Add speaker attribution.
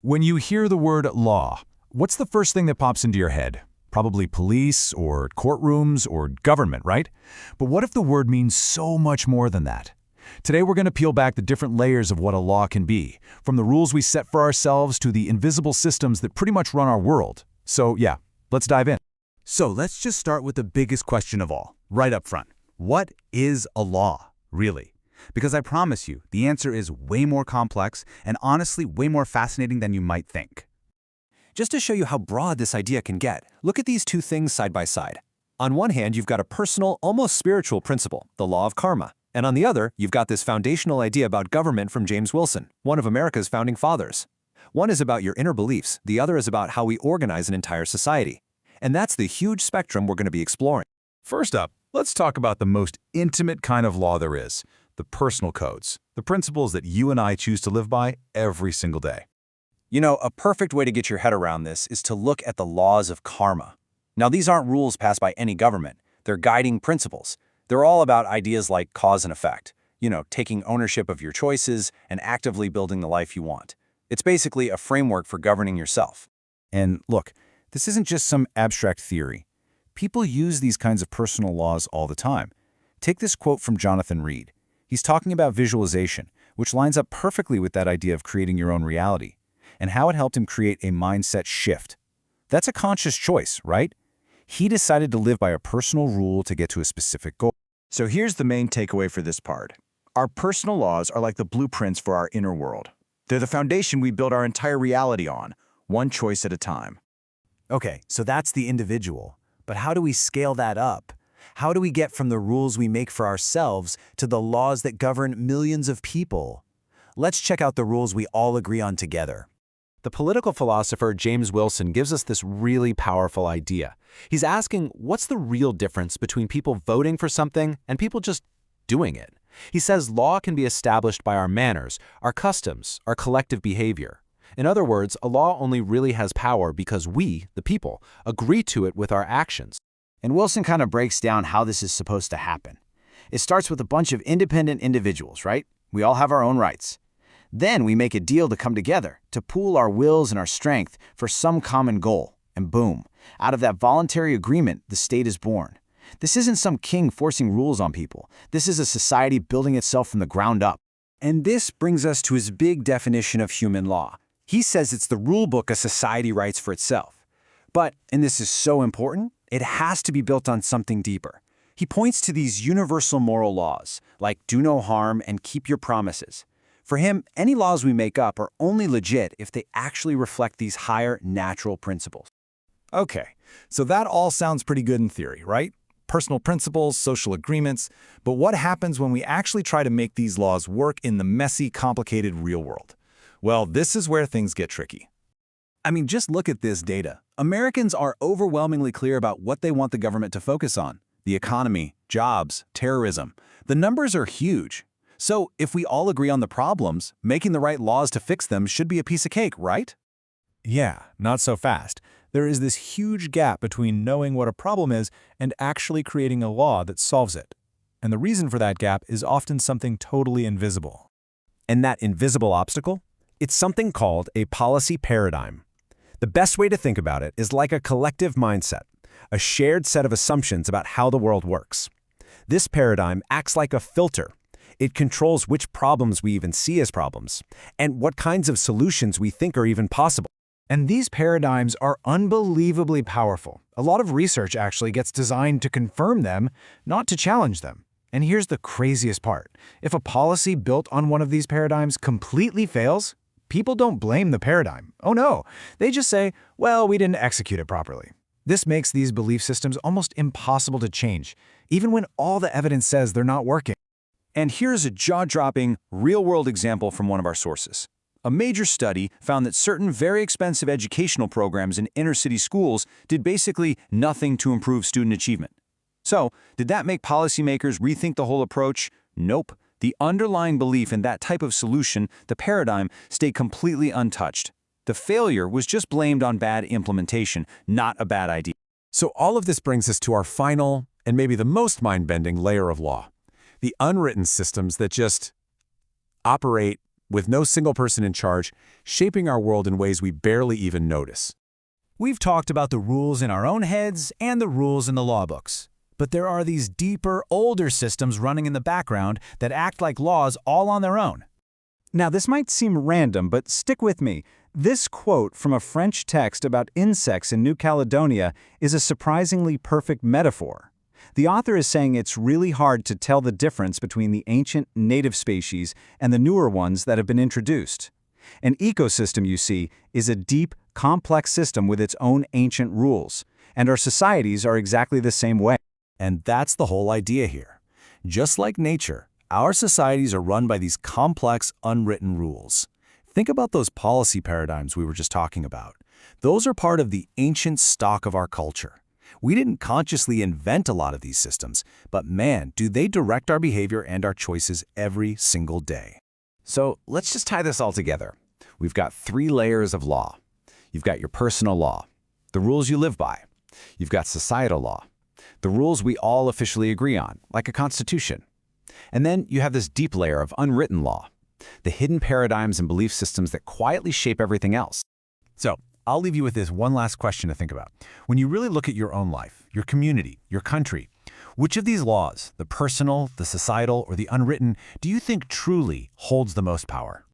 Speaker 1: When you hear the word law, what's the first thing that pops into your head? Probably police or courtrooms or government, right? But what if the word means so much more than that? Today we're going to peel back the different layers of what a law can be, from the rules we set for ourselves to the invisible systems that pretty much run our world. So yeah, let's dive in.
Speaker 2: So let's just start with the biggest question of all, right up front. What is a law, really? Because I promise you, the answer is way more complex and honestly way more fascinating than you might think.
Speaker 3: Just to show you how broad this idea can get, look at these two things side by side. On one hand, you've got a personal, almost spiritual principle, the law of karma. And on the other, you've got this foundational idea about government from James Wilson, one of America's founding fathers. One is about your inner beliefs, the other is about how we organize an entire society. And that's the huge spectrum we're going to be exploring.
Speaker 1: First up, let's talk about the most intimate kind of law there is, the personal codes, the principles that you and I choose to live by every single day.
Speaker 3: You know, a perfect way to get your head around this is to look at the laws of karma. Now, these aren't rules passed by any government. They're guiding principles. They're all about ideas like cause and effect, taking ownership of your choices and actively building the life you want. It's basically a framework for governing yourself.
Speaker 2: And look, this isn't just some abstract theory. People use these kinds of personal laws all the time. Take this quote from Jonathan Reed. He's talking about visualization, which lines up perfectly with that idea of creating your own reality, and how it helped him create a mindset shift. That's a conscious choice, right? He decided to live by a personal rule to get to a specific goal.
Speaker 4: So here's the main takeaway for this part. Our personal laws are like the blueprints for our inner world. They're the foundation we build our entire reality on, one choice at a time.
Speaker 5: Okay, so that's the individual. But how do we scale that up? How do we get from the rules we make for ourselves to the laws that govern millions of people? Let's check out the rules we all agree on together.
Speaker 6: The political philosopher James Wilson gives us this really powerful idea. He's asking, what's the real difference between people voting for something and people just doing it? He says law can be established by our manners, our customs, our collective behavior. In other words, a law only really has power because we, the people, agree to it with our actions.
Speaker 5: And Wilson kind of breaks down how this is supposed to happen. It starts with a bunch of independent individuals, right? We all have our own rights. Then we make a deal to come together, to pool our wills and our strength for some common goal. And boom, out of that voluntary agreement, the state is born. This isn't some king forcing rules on people. This is a society building itself from the ground up.
Speaker 3: And this brings us to his big definition of human law. He says it's the rule book a society writes for itself. But, and this is so important, it has to be built on something deeper. He points to these universal moral laws, like do no harm and keep your promises. For him, any laws we make up are only legit if they actually reflect these higher natural principles.
Speaker 1: Okay, so that all sounds pretty good in theory, right? Personal principles, social agreements, but what happens when we actually try to make these laws work in the messy, complicated real world? Well, this is where things get tricky.
Speaker 2: I mean, just look at this data. Americans are overwhelmingly clear about what they want the government to focus on. The economy, jobs, terrorism. The numbers are huge. So if we all agree on the problems, making the right laws to fix them should be a piece of cake, right?
Speaker 1: Yeah, not so fast. There is this huge gap between knowing what a problem is and actually creating a law that solves it. And the reason for that gap is often something totally invisible.
Speaker 6: And that invisible obstacle? It's something called a policy paradigm. The best way to think about it is like a collective mindset, a shared set of assumptions about how the world works. This paradigm acts like a filter. It controls which problems we even see as problems, and what kinds of solutions we think are even possible.
Speaker 7: And these paradigms are unbelievably powerful. A lot of research actually gets designed to confirm them, not to challenge them. And here's the craziest part. If a policy built on one of these paradigms completely fails, people don't blame the paradigm. Oh no, they just say, well, we didn't execute it properly. This makes these belief systems almost impossible to change, even when all the evidence says they're not working.
Speaker 3: And here's a jaw-dropping, real-world example from one of our sources. A major study found that certain very expensive educational programs in inner-city schools did basically nothing to improve student achievement. So, did that make policymakers rethink the whole approach? Nope. The underlying belief in that type of solution, the paradigm, stayed completely untouched. The failure was just blamed on bad implementation, not a bad idea.
Speaker 1: So all of this brings us to our final, and maybe the most mind-bending layer of law. The unwritten systems that just operate
Speaker 6: with no single person in charge, shaping our world in ways we barely even notice.
Speaker 2: We've talked about the rules in our own heads and the rules in the law books. But there are these deeper, older systems running in the background that act like laws all on their own.
Speaker 3: Now, this might seem random, but stick with me. This quote from a French text about insects in New Caledonia is a surprisingly perfect metaphor. The author is saying it's really hard to tell the difference between the ancient native species and the newer ones that have been introduced. An ecosystem, you see, is a deep, complex system with its own ancient rules, and our societies are exactly the same way.
Speaker 2: And that's the whole idea here. Just like nature, our societies are run by these complex, unwritten rules. Think about those policy paradigms we were just talking about. Those are part of the ancient stock of our culture. We didn't consciously invent a lot of these systems, but man, do they direct our behavior and our choices every single day.
Speaker 6: So let's just tie this all together. We've got 3 layers of law. You've got your personal law, the rules you live by. You've got societal law, the rules we all officially agree on, like a constitution. And then you have this deep layer of unwritten law, the hidden paradigms and belief systems that quietly shape everything else.
Speaker 2: So, I'll leave you with this one last question to think about. When you really look at your own life, your community, your country, which of these laws, the personal, the societal, or the unwritten, do you think truly holds the most power?